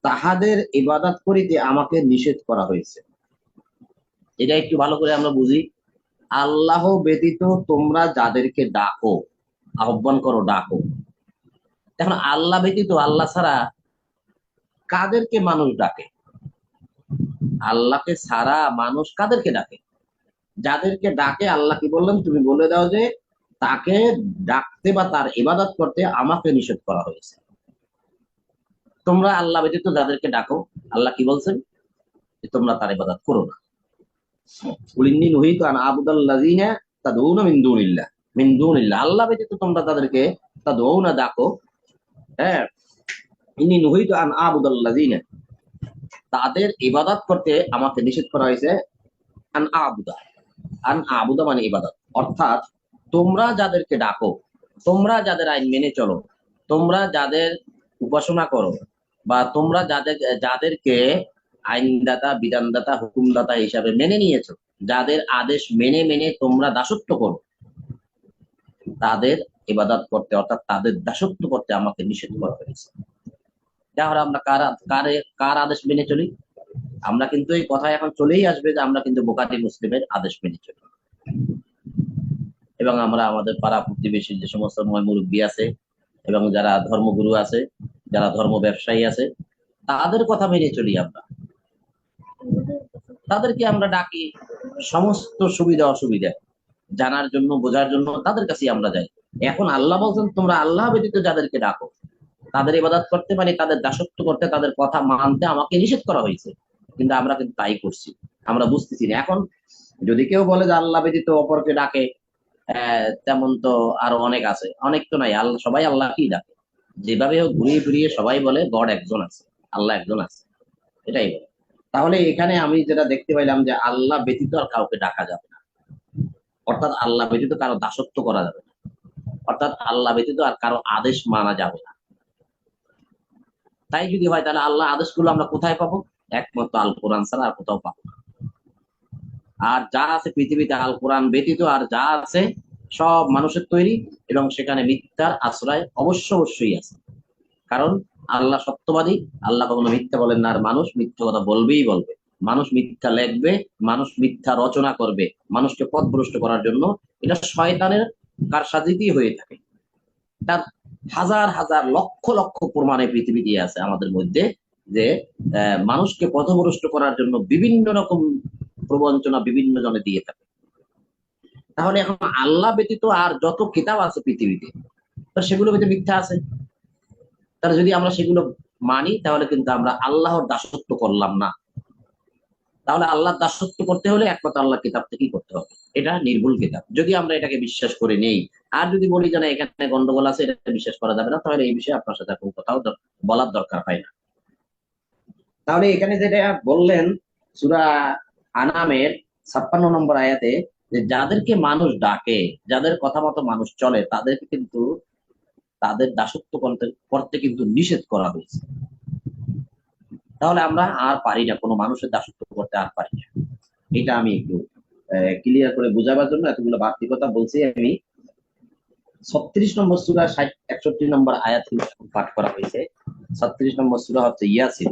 তাহাদের ইবাদত করিতে আমাকে নিষেধ করা হয়েছে। এটা একটু ভালো করে আমরা বুঝি। আল্লাহ ব্যতীত তোমরা যাদেরকে ডাকো, আহ্বান করো, ডাকো। এখন আল্লাহ ব্যতীত, আল্লাহ ছাড়া কাদেরকে মানুষ ডাকে? আল্লাহকে ছাড়া মানুষ কাদেরকে ডাকে? যাদেরকে ডাকে আল্লাহ কি বললেন, তুমি বলে দাও যে তাকে ডাকতে বা তার ইবাদত করতে আমাকে নিষেধ করা হয়েছে। তোমরা আল্লাহ ব্যতীত যাদেরকে ডাকো, আল্লাহ কি বলছেন, যে তোমরা তার ইবাদত করো না। কুলিন্নী নুহিতু আন আবুদাল্লাযীনা তাদউনা মিন দুনিল্লাহ, মিন দুনিল্লাহ, আল্লাহ ব্যতীত তোমরা তাদেরকে তাদউনা ডাকো। হ্যাঁ, ইন্নী নুহিতু আন আবুদাল্লাযীনা, তাদের ইবাদত করতে আমাকে নিষেধ করা হয়েছে। আন আবুদা, আন আবুদা মানে ইবাদত, অর্থাৎ তোমরা যাদেরকে ডাকো, তোমরা যাদের আইন মেনে চলো, তোমরা যাদের উপাসনা করো, বা তোমরা যাদেরকে আইনদাতা, বিধানদাতা, হুকুমদাতা হিসাবে মেনে নিয়েছো, যাদের আদেশ মেনে মেনে তোমরা দাসত্ব করো, তাদের ইবাদত করতে অর্থাৎ তাদের দাসত্ব করতে আমাকে নিষেধ করা হয়েছে। তাহলে আমরা কার আদেশ মেনে চলি? আমরা কিন্তু এই কথা এখন চলেই আসবে যে আমরা কিন্তু বুখারী মুসলিমের আদেশ মেনে চলি, এবং আমরা আমাদের পাড়া প্রতিবেশী যে সমস্ত মুরব্বী আছে এবং যারা ধর্মগুরু আছে, যারা ধর্ম ব্যবসায়ী আছে, তাদের কথা মেনে চলি আমরা। তাদেরকে আমরা ডাকি সমস্ত সুবিধা অসুবিধা জানার জন্য, বোঝার জন্য তাদের কাছেই আমরা যাই। এখন আল্লাহ বলছেন তোমরা আল্লাহ ব্যতীত যাদেরকে ডাকো তাদের ইবাদত করতে, মানে তাদের দাসত্ব করতে, তাদের কথা মানতে আমাকে নিষেধ করা হয়েছে। কিন্তু আমরা কিন্তু তাই করছি, আমরা বুঝতেছি না। এখন যদি কেউ বলে যে আল্লাহ ব্যতীত অপরকে ডাকে, তেমন তো আরো অনেক আছে, অনেক তো নাই, আল্লাহ সবাই আল্লাহকেই ডাকে। যেভাবে হোক ঘুরিয়ে ফিরিয়ে সবাই বলে গড একজন আছে, আল্লাহ একজন আছে, এটাই বলে। তাহলে এখানে আমি যেটা দেখতে পাইলাম যে আল্লাহ ব্যতীত আর কাউকে ডাকা যাবে না, অর্থাৎ আল্লাহ ব্যতীত কারো দাসত্ব করা যাবে না, অর্থাৎ আল্লাহ ব্যতীত আর কারো আদেশ মানা যাবে না। তাই যদি হয় তাহলে আল্লাহ আদেশগুলো আমরা কোথায় পাবো? একমাত্র আল কোরআন ছাড়া আর কোথাও পাবো না। আর যা আছে পৃথিবীতে আল কোরআন ব্যতীত আর যা আছে সব মানুষের তৈরি, এবং সেখানে মিথ্যার আশ্রয় অবশ্যই আছে। কারণ আল্লাহ সত্যবাদী, আল্লাহ কখনো মিথ্যা বলেন না, আর মানুষ মিথ্যা কথা বলবেই বলবে। মানুষ মিথ্যা লেখবে, মানুষ মিথ্যা রচনা করবে মানুষকে পথভ্রষ্ট করার জন্য। এটা শয়তানের কারসাজিতেই হয়ে থাকে। তার হাজার হাজার লক্ষ লক্ষ প্রমাণে পৃথিবী দিয়ে আছে আমাদের মধ্যে, যে মানুষকে পথভ্রষ্ট করার জন্য বিভিন্ন রকম প্রবঞ্চনা বিভিন্ন জনে দিয়ে থাকে। তাহলে এখন আল্লাহ ব্যতীত আর যত কিতাব আছে পৃথিবীতে, তো সেগুলো ভিতরে মিথ্যা আছে। তাহলে যদি আমরা সেগুলো মানি তাহলে কিন্তু আমরা আল্লাহর দাসত্ব করলাম না। তাহলে আল্লাহর দাসত্ব করতে হলে একমাত্র আল্লাহ কিতাব থেকেই করতে হবে, এটা নির্ভুল কিতাব, যদি আমরা এটাকে বিশ্বাস করে নেই। আর যদি বলি যে না এখানে গন্ডগোল আছে, এটা বিশ্বাস করা যাবে না, তাহলে এই বিষয়ে আপনার সাথে কোনো কথাও বলার দরকার হয় না। তাহলে এখানে যেটা বললেন সূরা আনামের 56 নম্বর আয়াতে, যে যাদেরকে মানুষ ডাকে, যাদের কথা মতো মানুষ চলে, তাদেরকে কিন্তু তাদের দাসত্ব করতে করতে কিন্তু নিষেধ করা হয়েছে। তাহলে আমরা আর পারি না, কোনো মানুষের দাসত্ব করতে আর পারি না। এটা আমি একটু ক্লিয়ার করে বোঝাবার জন্য এতগুলো বাড়তি কথা বলছি আমি। 36 নম্বর সূরা 60-61 নম্বর আয়াত পাঠ করা হয়েছে। 36 নম্বর সূরা হচ্ছে ইয়াসিন।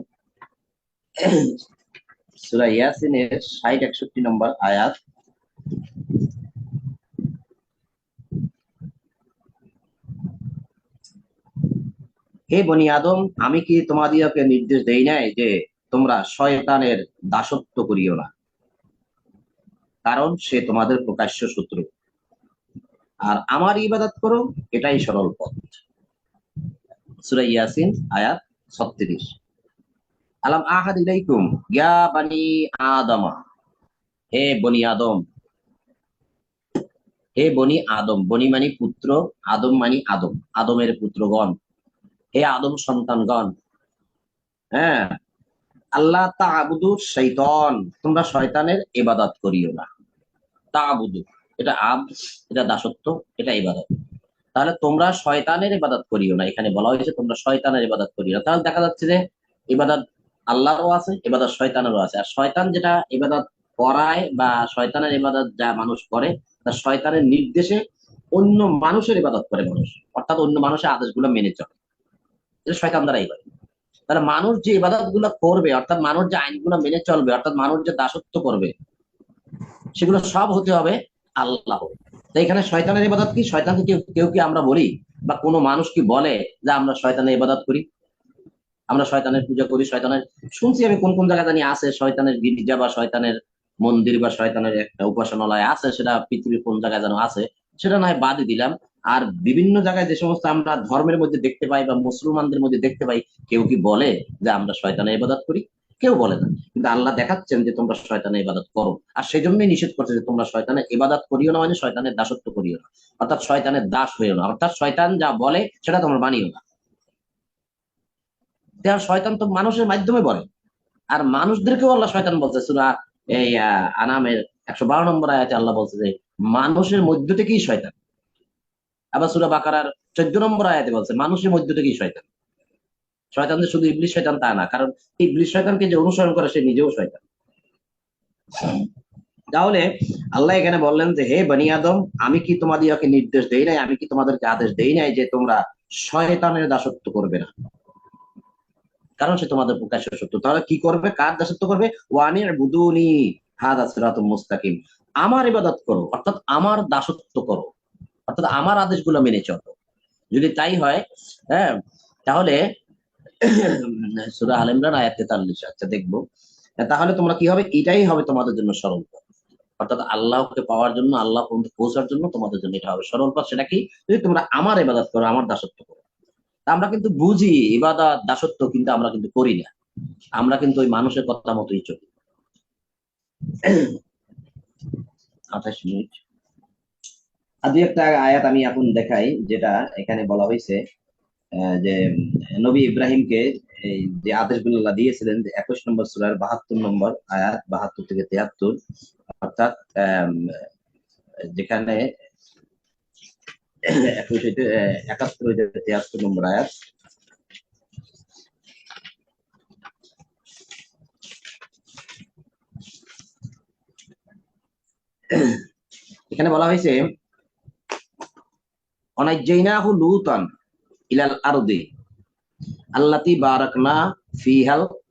সূরা ইয়াসিনের 60-61 নম্বর আয়াত। হে বনি আদম, আমি কি তোমাদিগকে নির্দেশ দেই নাই যে তোমরা শয়তানের দাসত্ব করিও না, কারণ সে তোমাদের প্রকাশ্য শত্রু, আর আমার ইবাদত করো, এটাই সরল পথ। সূরা ইয়াসিন আয়াত 36। আলাম আহাদ ইলাইকুম ইয়া বানি আদম, হে বনি আদম, হে বনি আদম, বনি মানি পুত্র, আদম মানি আদম, আদমের পুত্রগণ, হে আদম সন্তানগণ, হ্যাঁ, আল্লাহ তা'বুদু শাইতান, তোমরা শয়তানের ইবাদত করিও না। তা'বুদু, এটা এটা দাসত্ব, এটা ইবাদত। তাহলে তোমরা শয়তানের ইবাদত করিও না, এখানে বলা হয়েছে তোমরা শয়তানের ইবাদত করিও না। তাহলে দেখা যাচ্ছে যে ইবাদত আল্লাহরও আছে, ইবাদত শয়তানেরও আছে। আর শয়তান যেটা ইবাদত করায় বা শয়তানের ইবাদত যা মানুষ করে, তা শয়তানের নির্দেশে অন্য মানুষের ইবাদত করে মানুষ, অর্থাৎ অন্য মানুষের আদেশগুলো মেনে চলে, এটা শয়তান দ্বারাই করে। তাহলে মানুষ যে ইবাদত গুলো করবে, অর্থাৎ মানুষ যে আইনগুলো মেনে চলবে, অর্থাৎ মানুষ যে দাসত্ব করবে, সেগুলো সব হতে হবে আল্লাহ। তো এখানে শয়তানের ইবাদত কি? শয়তানকে কেউ কেউ কি আমরা বলি, বা কোনো মানুষ কি বলে যে আমরা শয়তানের ইবাদত করি, আমরা শয়তানের পূজা করি? শয়তানের শুনছি আমি কোন কোন জায়গায় জানি আছে, শয়তানের গির্জা বা শয়তানের মন্দির বা শয়তানের একটা উপাসনালয় আছে, সেটা পৃথিবীর কোন জায়গায় যেন আছে, সেটা নয় বাদই দিলাম। আর বিভিন্ন জায়গায় যে সমস্ত আমরা ধর্মের মধ্যে দেখতে পাই বা মুসলমানদের মধ্যে দেখতে পাই, কেউ কি বলে যে আমরা শয়তানের ইবাদত করি? কেউ বলে না। কিন্তু আল্লাহ দেখাচ্ছেন যে তোমরা শয়তানের ইবাদত করো, আর সেই জন্যই নিষেধ করছে যে তোমরা শয়তানের ইবাদত করিও না, মানে শয়তানের দাসত্ব করিও না, অর্থাৎ শয়তানের দাস হইও না, অর্থাৎ শয়তান যা বলে সেটা তোমরা মানিও না। দেওয়ার শয়তান তো মানুষের মাধ্যমে বলে, আর মানুষদেরকেও আল্লাহ শয়তান বলছে। সূরা এই আনামের 112 নম্বর আয়াতে আল্লাহ বলছে যে মানুষের মধ্য থেকেই শয়তান। আবার সূরা বাকারার 14 নম্বর আয়াতে বলছে মানুষের মধ্য থেকেই শয়তান। শয়তান যে শুধু ইবলিস শয়তান তা না, কারণ ইবলিস শয়তানকে যে অনুসরণ করে সে নিজেও শয়তান। তাহলে আল্লাহ এখানে বললেন যে হে বনি আদম, আমি কি তোমাদেরকে নির্দেশ দেই নাই, আমি কি তোমাদেরকে আদেশ দেই নাই যে তোমরা শয়তানের দাসত্ব করবে না, কারণ সে তোমাদের প্রকাশ্য শত্রু। তাহলে কি করবে? কার দাসত্ব করবে? ওয়ানি বুদুনি হাদা সিরাতুল মুস্তাকিম, আমার ইবাদত করো, অর্থাৎ আমার দাসত্ব করো, অর্থাৎ আমার আদেশগুলো মেনে চলো। যদি তাই হয়, হ্যাঁ, তাহলে সূরা আল ইমরান আয়াত 43, আচ্ছা দেখবো। তাহলে তোমরা কি হবে? এটাই হবে তোমাদের জন্য সরল পথ, অর্থাৎ আল্লাহকে পাওয়ার জন্য, আল্লাহ পর্যন্ত পৌঁছার জন্য তোমাদের জন্য এটা হবে সরল পথ। সেটা কি? যদি তোমরা আমার ইবাদত করো, আমার দাসত্ব করো। আমরা কিন্তু বুঝি ইবাদত দাসত্ব, কিন্তু আমরা কিন্তু করি না, আমরা কিন্তু ওই মানুষের কথা মতোই চলি। 28 মিনিট। আর দুই একটা আয়াত আমি এখন দেখাই, যেটা এখানে বলা হয়েছে যে নবী ইব্রাহিমকে এই যে আদেশগুলো আল্লাহ দিয়েছিলেন, যে 21 নম্বর সূরার 72 নম্বর আয়াত, 72 থেকে 73, অর্থাৎ যেখানে 71 থেকে 73 নম্বর আয়াত। এখানে বলা হয়েছে অনাজ্জাইনাহু লুতান ইলাল আরদি আল্লাতী বারাকনা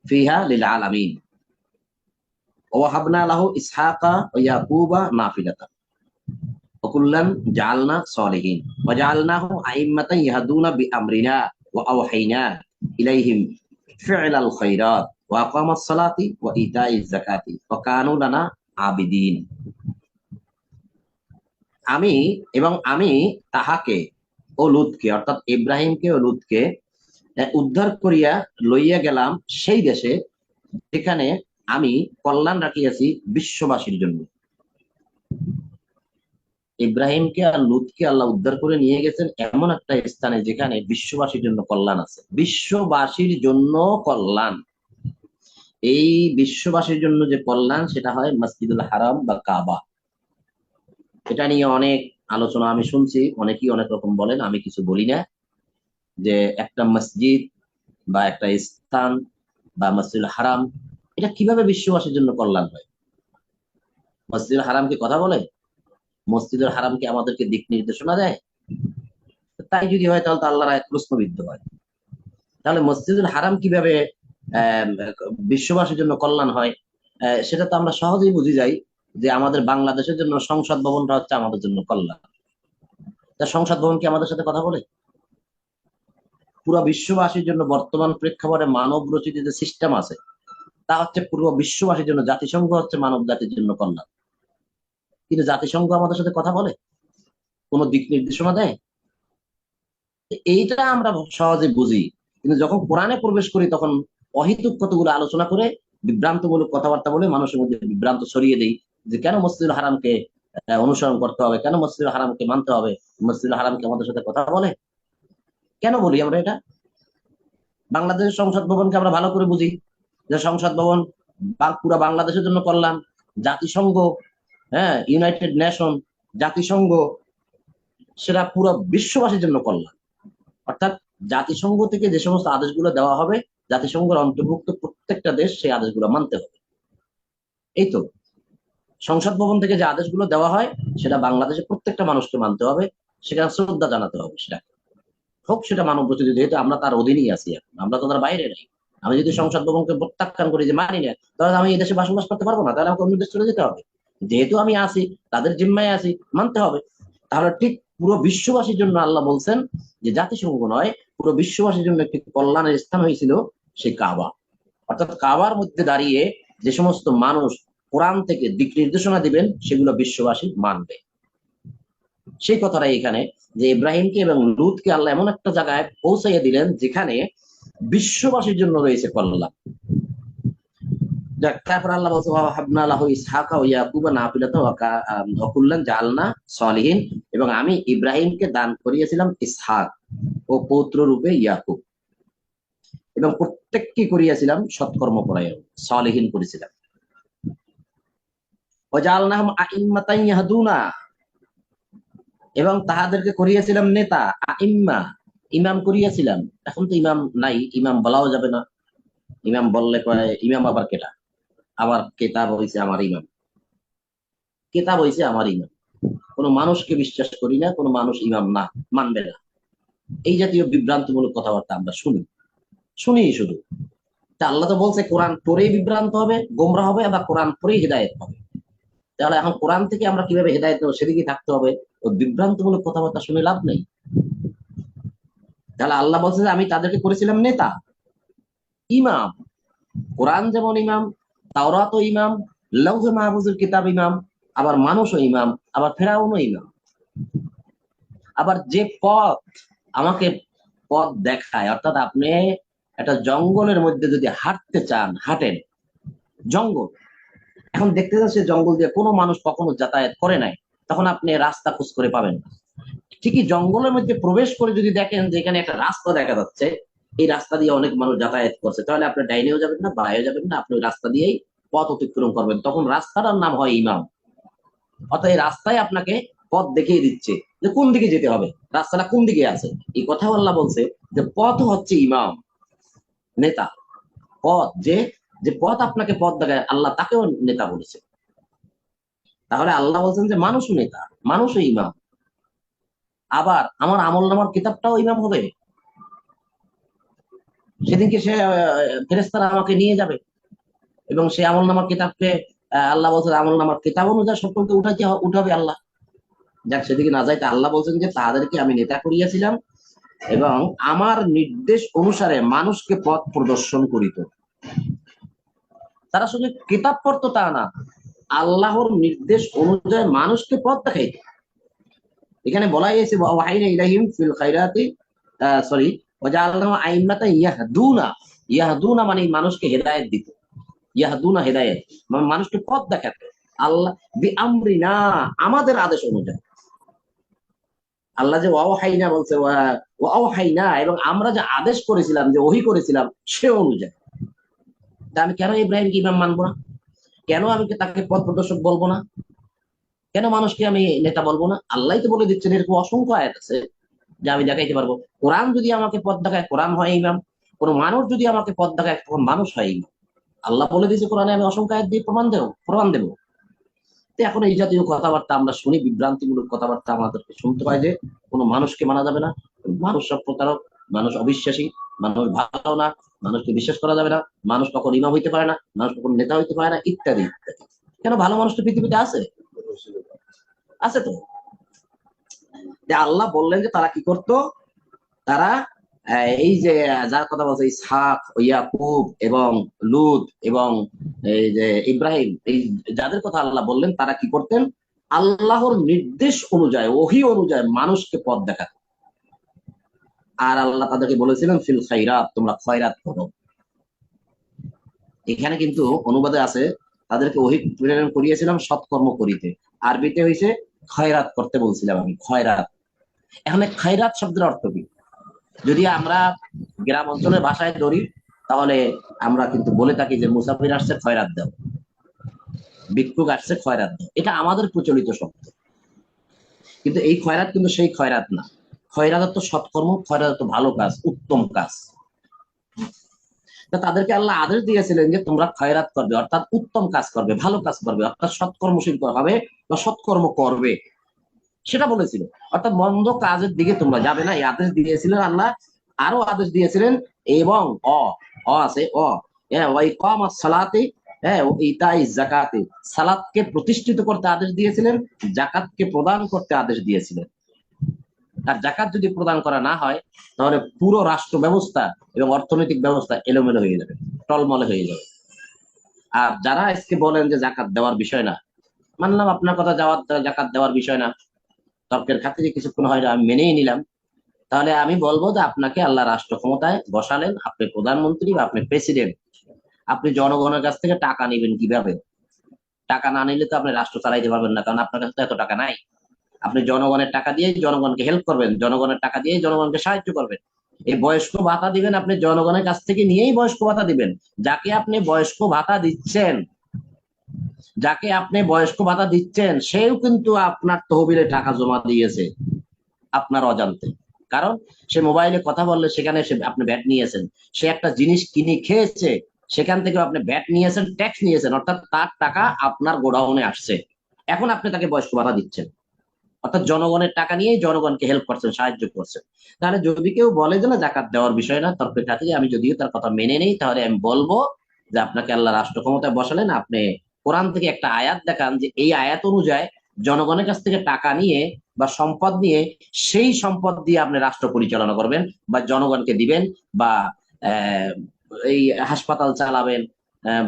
ফিহা লিল আলামিন ওয়া ওয়াহাবনা লাহু ইসহাকা ওয়া ইয়াকুবা নাফিলাতান ওয়া কুল্লান জাআলনা সলিহিন ওয়া জাআলনাহু আইম্মাতান ইয়াহদুনা বিআমরিনা ওয়া আওহাইনা ইলাইহিম ফি'লাল খায়রাত ওয়া আকামাস সালাতি ওয়া ইতাইজ যাকাতি ওয়া কানু লানা আবিদিন। আমি তাহাকে ও লুতকে, অর্থাৎ ইব্রাহিমকে ও লুতকে উদ্ধার করিয়া লইয়া গেলাম সেই দেশে যেখানে আমি কল্যাণ রাখিয়াছি বিশ্ববাসীর জন্য। ইব্রাহিমকে আর লুতকে আল্লাহ উদ্ধার করে নিয়ে গেছেন এমন একটা স্থানে যেখানে বিশ্ববাসীর জন্য কল্যাণ আছে, বিশ্ববাসীর জন্য কল্যাণ। এই বিশ্ববাসীর জন্য যে কল্যাণ সেটা হয় মসজিদুল হারাম বা কাবা। এটা নিয়ে অনেক আলোচনা আমি শুনছি, অনেকেই অনেক রকম বলেন, আমি কিছু বলি না। যে একটা মসজিদ বা একটা স্থান বা মসজিদুল হারাম, এটা কিভাবে বিশ্ববাসীর জন্য কল্যাণ হয়? মসজিদুল হারাম কি কথা বলে? মসজিদুল হারাম কি আমাদেরকে দিক নির্দেশনা দেয়? তাই যদি হয় তাহলে তো আল্লাহর আয়াত প্রশ্নবিদ্ধ হয়। তাহলে মসজিদুল হারাম কিভাবে আহ বিশ্ববাসীর জন্য কল্যাণ হয়? সেটা তো আমরা সহজেই বুঝে যাই যে আমাদের বাংলাদেশের জন্য সংসদ ভবনটা হচ্ছে আমাদের জন্য কল্যাণ। তা সংসদ ভবন কি আমাদের সাথে কথা বলে? পুরো বিশ্ববাসীর জন্য বর্তমান প্রেক্ষাপটে মানব রচিত যে সিস্টেম আছে তা হচ্ছে পুরো বিশ্ববাসীর জন্য, জাতিসংঘ হচ্ছে মানব জাতির জন্য কল্যাণ। কিন্তু জাতিসংঘ আমাদের সাথে কথা বলে, কোনো দিক নির্দেশনা দেয়? এইটা আমরা সহজে বুঝি, কিন্তু যখন কোরআনে প্রবেশ করি তখন অহেতুক কতগুলো আলোচনা করে বিভ্রান্তমূলক কথাবার্তা বলে মানুষের মধ্যে বিভ্রান্ত ছড়িয়ে দেই যে কেন মসজিদুল হারামকে অনুসরণ করতে হবে, কেন মসজিদুল হারামকে মানতে হবে, মসজিদুল হারামকে আমাদের সাথে কথা বলে। কেন বলি আমরা এটা? বাংলাদেশের সংসদ ভবনকে আমরা ভালো করে বুঝি যে সংসদ ভবন পুরো বাংলাদেশের জন্য কল্যাণ। জাতিসংঘ, হ্যাঁ, ইউনাইটেড নেশন, জাতিসংঘ, সেটা পুরো বিশ্ববাসীর জন্য কল্যাণ। অর্থাৎ জাতিসংঘ থেকে যে সমস্ত আদেশগুলো দেওয়া হবে, জাতিসংঘের অন্তর্ভুক্ত প্রত্যেকটা দেশ সেই আদেশগুলো মানতে হবে। এই তো সংসদ ভবন থেকে যে আদেশগুলো দেওয়া হয় সেটা বাংলাদেশের প্রত্যেকটা মানুষকে মানতে হবে, সেখানে শ্রদ্ধা জানাতে হবে। সেটা হোক সেটা মানব রচিত, যেহেতু আমরা তার অধীনেই আছি, এখন আমরা তো তার বাইরে নাই। আমি যদি সংসদ ভবনকে প্রত্যাখ্যান করি যে মানি না, তাহলে আমি এই দেশে বসবাস করতে পারবো না, তাহলে আমাকে অন্য দেশ চলে যেতে হবে। যেহেতু আমি আছি, তাদের জিম্মায় আছি, মানতে হবে। তাহলে ঠিক পুরো বিশ্ববাসীর জন্য আল্লাহ বলছেন যে জাতিসংঘ নয়, পুরো বিশ্ববাসীর জন্য একটি কল্যাণের স্থান হয়েছিল সেই কাবা। অর্থাৎ কাবার মধ্যে দাঁড়িয়ে যে সমস্ত মানুষ কোরআন থেকে দিক নির্দেশনা দিবেন সেগুলো বিশ্ববাসী মানবে। সেই কথাটাই এখানে, যে ইব্রাহিমকে এবং লুতকে আল্লাহ এমন একটা জায়গায় পৌঁছাইয়া দিলেন যেখানে বিশ্ববাসীর জন্য রয়েছে কল্যাণ। তারপর আল্লাহ বলছে ওয়াহাবনা লাহু ইসহাকা ওয়া ইয়াকুবা নাফিলাতান ওয়া কুল্লান জাআলনা সলিহিন, এবং আমি ইব্রাহিমকে দান করিয়েছিলাম ইসহাক ও পৌত্র রূপে ইয়াকুব, এবং প্রত্যেককে করিয়াছিলাম সৎকর্মপরায়ণ, সলিহিন করেছিলাম। ওয়া জাআলনাহুম আইম্মাতান ইয়াহদুনা, এবং তাহাদেরকে করিয়েছিলাম নেতা, আইম্মা, ইমাম করিয়েছিলাম। এখন তো ইমাম নাই, ইমাম বলাও যাবে না। ইমাম বললে কয় ইমাম আবার কেটা? আবার কেতাব হইছে আমার ইমাম, কেতাব হইছে আমার ইমাম। কোনো মানুষকে বিশ্বাস করি না, কোনো মানুষ ইমাম না, মানবে না। এই জাতীয় বিভ্রান্তমূলক কথাবার্তা আমরা শুনি, শুনি শুধু। তা আল্লাহ তো বলছে কোরআন পড়েই বিভ্রান্ত হবে, গোমরা হবে, আবার কোরআন পড়েই হেদায়েত হবে। তাহলে এখন কোরআন থেকে আমরা কিভাবে হেদায়েত দেবো, সেদিকে থাকতে হবে। ওই বিভ্রান্তমূলক কথাবার্তা শুনে লাভ নেই। তাহলে আল্লাহ বলছে যে আমি তাদেরকে করেছিলাম নেতা, ইমাম। কোরআন যেমন ইমাম, তাওরাতও ইমাম, লৌহে মাহফুজের কিতাব ইমাম, আবার মানুষও ইমাম, আবার ফেরাউনও ইমাম। আবার যে পথ আমাকে পথ দেখায়, অর্থাৎ আপনি একটা জঙ্গলের মধ্যে যদি হাঁটতে চান, হাঁটেন, জঙ্গল, এখন দেখতে যাচ্ছে জঙ্গল দিয়ে কোনো মানুষ কখনো যাতায়াত করে নাই, তখন আপনি রাস্তা খোঁজ করে পাবেন না। ঠিকই জঙ্গলের মধ্যে প্রবেশ করে যদি দেখেন যে এখানে একটা রাস্তা দেখা যাচ্ছে, এই রাস্তা দিয়ে অনেক মানুষ যাতায়াত করছে, তাহলে আপনি ডাইনেও যাবেন না, বাঁয়েও যাবেন না, আপনি ওই রাস্তা দিয়েই পথ অতিক্রম করবেন। তখন রাস্তাটার নাম হয় ইমাম। অর্থাৎ এই রাস্তায় আপনাকে পথ দেখিয়ে দিচ্ছে যে কোন দিকে যেতে হবে, রাস্তাটা কোন দিকে আছে। এই কথা আল্লাহ বলছে যে পথ হচ্ছে ইমাম, নেতা। পথ, যে যে পথ আপনাকে পথ দেখায়, আল্লাহ তাকেও নেতা বলেছে। তাহলে আল্লাহ বলছেন যে মানুষও নেতা, মানুষও ইমাম। আবার আমার আমল নামার কিতাবটাও ইমাম হবে। সেদিনকে সে ফেরেশতারা আমাকে নিয়ে যাবে এবং সে আমল নামার কিতাবকে আল্লাহ বলছেন আমল নামার কিতাব অনুযায়ী সকলকে উঠাবে আল্লাহ। যাক, সেদিকে না যাইতে আল্লাহ বলছেন যে তাদেরকে আমি নেতা করিয়াছিলাম এবং আমার নির্দেশ অনুসারে মানুষকে পথ প্রদর্শন করিত। তারা শুধু কিতাব পড়তো তা না, আল্লাহর নির্দেশ অনুযায়ী মানুষকে পথ দেখাইত। এখানে বলা হয়েছে ওয়াহাইনা ইলাইহিম ফিল খায়রাতি, সরি, ওয়াজআলনাহু আইম্মাতান ইয়াহদুনা, ইয়াহদুনা মানে মানুষকে হেদায়েত দিত, ইয়াহদুনা হেদায়েত মানে মানুষকে পথ দেখাতো, আল্লাহ বিআমরিনা আমাদের আদেশ অনুযায়ী। আল্লাহ যে ওয়াহাইনা বলছে, ওয়াহাইনা এবং আমরা যে আদেশ করেছিলাম, যে ওহী করেছিলাম সে অনুযায়ী। তা আমি কেন ইব্রাহিমকে ইমাম মানবো না? কেন আমি তাকে পথ প্রদর্শক বলবো না? কেন মানুষকে আমি নেতা বলবো না? আল্লাহ তো বলে দিচ্ছেন, এরকম অসংখ্য আয়াত আছে যে আমি দেখাইতে পারবো। কোরআন যদি আমাকে পথ দেখায়, কোরআন হয় ইমাম। কোন মানুষ যদি আমাকে পথ দেখায়, তখন মানুষ হয় ইমাম। আল্লাহ বলে দিয়েছে কোরআনে, আমি অসংখ্য আয়াত দিয়ে প্রমাণ দেবো। তো এখন এই জাতীয় কথাবার্তা আমরা শুনি, বিভ্রান্তিমূলক কথাবার্তা আমাদেরকে শুনতে হয় যে কোনো মানুষকে মানা যাবে না, মানুষ সব প্রতারক, মানুষ অবিশ্বাসী, মানুষ ভালো না, মানুষকে বিশ্বাস করা যাবে না, মানুষ কখন ইমাম হইতে পারে না, মানুষ কখন নেতা হইতে পারে না, ইত্যাদি ইত্যাদি। কেন, ভালো মানুষ তো পৃথিবীতে আছে, আছে তো। যে আল্লাহ বললেন যে তারা কি করতো, তারা এই যে যার কথা বলছে ইসহাক, ইয়াকুব এবং লুত এবং এই যে ইব্রাহিম, এই যাদের কথা আল্লাহ বললেন, তারা কি করতেন, আল্লাহর নির্দেশ অনুযায়ী, ওহী অনুযায়ী মানুষকে পথ দেখাত। আর আল্লাহ তাদেরকে বলেছিলেন ফিল খাইরাত, তোমরা খয়রাত করো। এখানে কিন্তু অনুবাদে আছে তাদেরকে ওহী প্রেরণ করিয়েছিলাম সৎকর্ম করিতে, আরবিতে হয়েছে খয়রাত করতে বলছিলাম আমি, খয়রাত। এখানে খয়রাত শব্দের অর্থ কি? যদি আমরা গ্রাম অঞ্চলের ভাষায় ধরি, তাহলে আমরা কিন্তু বলে থাকি যে মুসাফির আসছে খয়রাত দাও, ভিক্ষুক আসছে খয়রাত দাও, এটা আমাদের প্রচলিত শব্দ। কিন্তু এই খয়রাত কিন্তু সেই খয়রাত না। খয়রাত তো সৎকর্ম, খয়রাত তো ভালো কাজ, উত্তম কাজ। তাদেরকে আল্লাহ আদেশ দিয়েছিলেন যে তোমরা খয়রাত করবে, অর্থাৎ উত্তম কাজ করবে, ভালো কাজ করবে, অর্থাৎ সৎকর্মশীল হবে বা সৎকর্ম করবে, সেটা বলেছিল। অর্থাৎ মন্দ কাজের দিকে তোমরা যাবে না, এই আদেশ দিয়েছিলেন আল্লাহ। আরো আদেশ দিয়েছিলেন এবং আছে সালাতে, হ্যাঁ, ইতাই জাকাতে, সালাতকে প্রতিষ্ঠিত করতে আদেশ দিয়েছিলেন, জাকাতকে প্রদান করতে আদেশ দিয়েছিলেন। আর জাকাত যদি প্রদান করা না হয়, তাহলে পুরো রাষ্ট্র ব্যবস্থা এবং অর্থনৈতিক ব্যবস্থা এলোমেলো হয়ে যাবে, টলমলে হয়ে যাবে। আর যারা আজকে বলেন যে জাকাত দেওয়ার বিষয় না, মানলাম আপনার কথা, জাকাত দেওয়ার বিষয় না, তর্কের খাতিরে কিছুক্ষণ হয়তো আমি মেনেই নিলাম। তাহলে আমি বলবো যে আপনাকে আল্লাহ রাষ্ট্র ক্ষমতায় বসালেন, আপনি প্রধানমন্ত্রী বা আপনি প্রেসিডেন্ট, আপনি জনগণের কাছ থেকে টাকা নেবেন কিভাবে? টাকা না নিলে তো আপনি রাষ্ট্র চালাইতে পারবেন না, কারণ আপনার কাছে তো এত টাকা নাই। আপনি জনগণের টাকা দিয়ে জনগণকে হেল্প করবেন, জনগণের টাকা দিয়ে জনগণকে সাহায্য করবেন। এই বয়স্ক ভাতা দিবেন আপনি জনগণের কাছ থেকে নিয়েই বয়স্ক ভাতা দিবেন। যাকে আপনি বয়স্ক ভাতা দিচ্ছেন, যাকে আপনি বয়স্ক ভাতা দিচ্ছেন, সেও কিন্তু আপনার তহবিলে টাকা জমা দিয়েছে আপনার অজান্তে। কারণ সে মোবাইলে কথা বললে সেখানে আপনি ভ্যাট নিয়েছেন, সে একটা জিনিস কিনে খেয়েছে, সেখান থেকে আপনি ভ্যাট নিয়েছেন, ট্যাক্স নিয়েছেন, অর্থাৎ তার টাকা আপনার গোডাউনে আসছে। এখন আপনি তাকে বয়স্ক ভাতা দিচ্ছেন, অর্থাৎ জনগণের টাকা নিয়ে জনগণকে হেল্প করছেন, সাহায্য করছেন। তাহলে যদি কেউ বলে যে না জাকাত দেওয়ার বিষয় না, তর্কের খাতিরে আমি যদিও তার কথা মেনে নেই, তাহলে আমি বলবো যে আপনাকে আল্লাহ রাষ্ট্র ক্ষমতায় বসালেন, আপনি কোরআন থেকে একটা আয়াত দেখান যে এই আয়াত অনুযায়ী জনগণের কাছ থেকে টাকা নিয়ে বা সম্পদ নিয়ে, সেই সম্পদ দিয়ে আপনি রাষ্ট্র পরিচালনা করবেন বা জনগণকে দিবেন, বা আহ এই হাসপাতাল চালাবেন,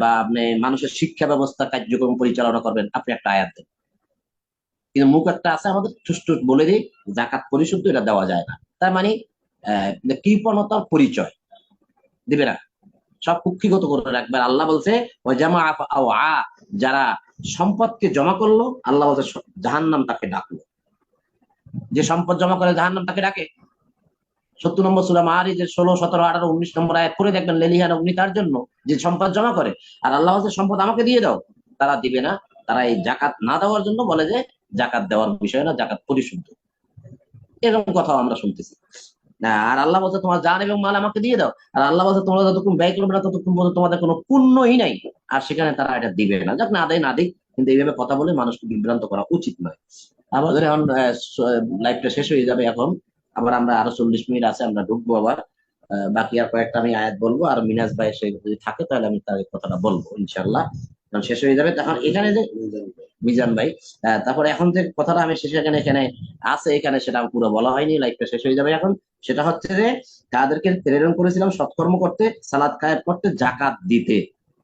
বা আপনি মানুষের শিক্ষা ব্যবস্থা কার্যক্রম পরিচালনা করবেন, আপনি একটা আয়াত দেন। কিন্তু মুখ একটা আছে আমাদের, ঠুস বলে দিই জাকাত পরিশুদ্ধ, এটা দেওয়া যায় না। তার মানে কৃপণতার পরিচয় দিবে না, সব কুক্ষিগত করে রাখবে। আল্লাহ বলছে যারা সম্পদকে জমা করলো, আল্লাহ বলছে জাহান্নাম তাকে ডাকলো। যে সম্পদ জমা করে জাহান্নাম তাকে ডাকে। 70 নম্বর সূরা মাআরিজের 16, 17, 18, 19 নম্বর আয়াত করে দেখবেন, লেলিহান অগ্নি তার জন্য যে সম্পদ জমা করে। আর আল্লাহ বলছে সম্পদ আমাকে দিয়ে দাও, তারা দিবে না। তারা এই জাকাত না দেওয়ার জন্য বলে যে জাকাত দেওয়ার বিষয় না, জাকাত পরিশুদ্ধ। এরকম কথা আমরা শুনতেছি। আর আল্লাহ বলছে তোমার জান এবং মাল আমাকে দিয়ে দাও, আর আল্লাহ বলছে তোমরা যতক্ষণ ব্যয় করবে না ততক্ষণ পর্যন্ত তোমাদের কোনো পুণ্যই নাই। আর সেখানে তারা এটা দিবে না, যাক না দেয় না দিক, কিন্তু এইভাবে কথা বলে মানুষকে বিভ্রান্ত করা উচিত নয়। আমাদের এখন লাইভটা শেষ হয়ে যাবে এখন, আবার আমরা আরো 40 মিনিট আছে, আমরা ঢুকবো আবার। বাকি আর কয়েকটা আমি আয়াত বলবো, আর মিনাজ ভাই সে যদি থাকে তাহলে আমি তার কথাটা বলবো ইনশাল্লাহ, কারণ শেষ হয়ে যাবে তখন। এখানে যে মিজান ভাই, তারপরে এখন যে কথাটা আমি শেষে এখানে এখানে আছে, এখানে সেটা পুরো বলা হয়নি, লাইভটা শেষ হয়ে যাবে এখন। সেটা হচ্ছে যে তাদেরকে প্রেরণ করেছিলাম সৎকর্ম করতে, সালাত কায়েম করতে, জাকাত দিতে।